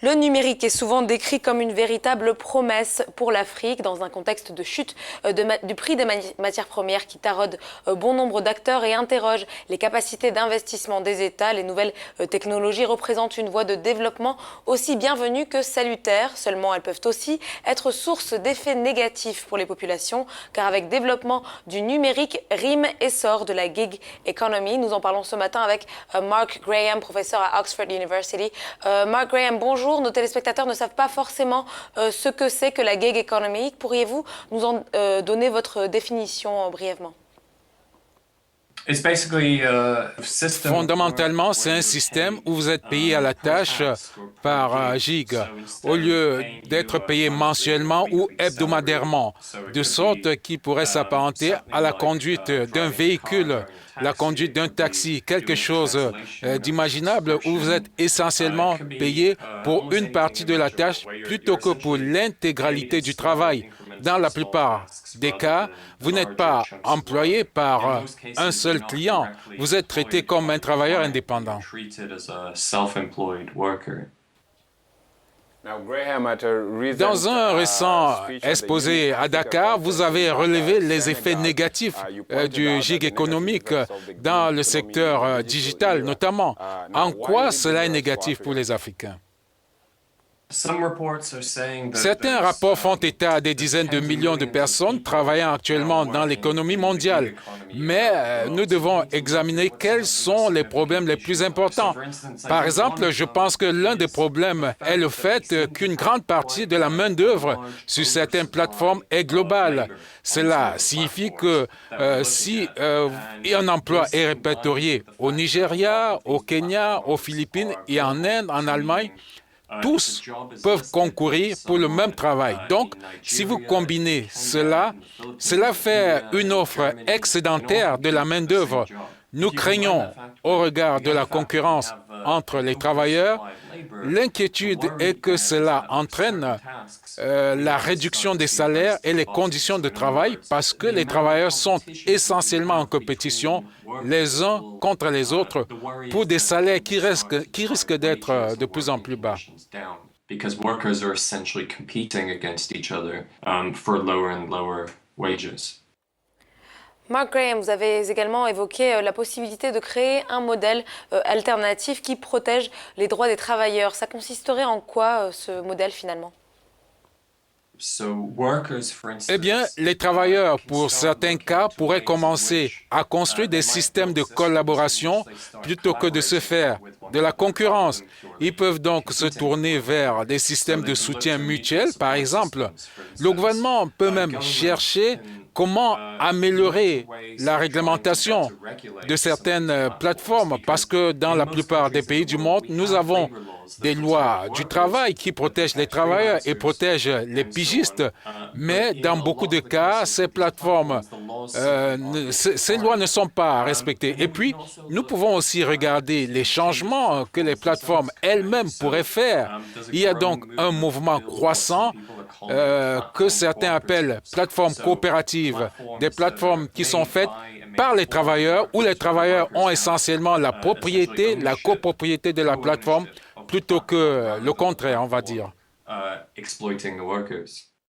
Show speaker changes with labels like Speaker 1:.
Speaker 1: Le numérique est souvent décrit comme une véritable promesse pour l'Afrique dans un contexte de chute du prix des matières premières qui taraude bon nombre d'acteurs et interroge les capacités d'investissement des États. Les nouvelles technologies représentent une voie de développement aussi bienvenue que salutaire. Seulement, elles peuvent aussi être source d'effets négatifs pour les populations car avec développement du numérique rime essor de la gig economy. Nous en parlons ce matin avec Mark Graham, professeur à Oxford University. Mark Graham, bonjour. Nos téléspectateurs ne savent pas forcément ce que c'est que la gig economy. Pourriez-vous nous en donner votre définition brièvement?
Speaker 2: Fondamentalement, c'est un système où vous êtes payé à la tâche par gig, au lieu d'être payé mensuellement ou hebdomadairement, de sorte qu'il pourrait s'apparenter à la conduite d'un véhicule, la conduite d'un taxi, quelque chose d'imaginable où vous êtes essentiellement payé pour une partie de la tâche plutôt que pour l'intégralité du travail. Dans la plupart des cas, vous n'êtes pas employé par un seul client. Vous êtes traité comme un travailleur indépendant. Dans un récent exposé à Dakar, vous avez relevé les effets négatifs du gig économique dans le secteur digital notamment. En quoi cela est négatif pour les Africains? Certains rapports font état des dizaines de millions de personnes travaillant actuellement dans l'économie mondiale. Mais nous devons examiner quels sont les problèmes les plus importants. Par exemple, je pense que l'un des problèmes est le fait qu'une grande partie de la main-d'œuvre sur certaines plateformes est globale. Cela signifie que si un emploi est répertorié au Nigeria, au Kenya, aux Philippines et en Inde, en Allemagne, tous peuvent concourir pour le même travail. Donc, si vous combinez cela fait une offre excédentaire de la main-d'œuvre. Nous craignons, au regard de la concurrence entre les travailleurs, l'inquiétude est que cela entraîne la réduction des salaires et les conditions de travail parce que les travailleurs sont essentiellement en compétition les uns contre les autres pour des salaires qui risquent d'être de plus en plus bas.
Speaker 3: Because workers are essentially competing against each other for lower and lower wages.
Speaker 1: Mark Graham, vous avez également évoqué la possibilité de créer un modèle alternatif qui protège les droits des travailleurs. Ça consisterait en quoi ce modèle finalement?
Speaker 2: Eh bien, les travailleurs, pour certains cas, pourraient commencer à construire des systèmes de collaboration plutôt que de se faire de la concurrence. Ils peuvent donc se tourner vers des systèmes de soutien mutuel, par exemple. Le gouvernement peut même chercher comment améliorer la réglementation de certaines plateformes, parce que dans la plupart des pays du monde, nous avons des lois du travail qui protègent les travailleurs et protègent les pigistes, mais dans beaucoup de cas, ces plateformes, ces lois ne sont pas respectées. Et puis, nous pouvons aussi regarder les changements que les plateformes elles-mêmes pourraient faire. Il y a donc un mouvement croissant que certains appellent plateformes coopératives, des plateformes qui sont faites par les travailleurs, où les travailleurs ont essentiellement la propriété, la copropriété de la plateforme, plutôt que le contraire, on va dire.
Speaker 3: Exploiting the workers.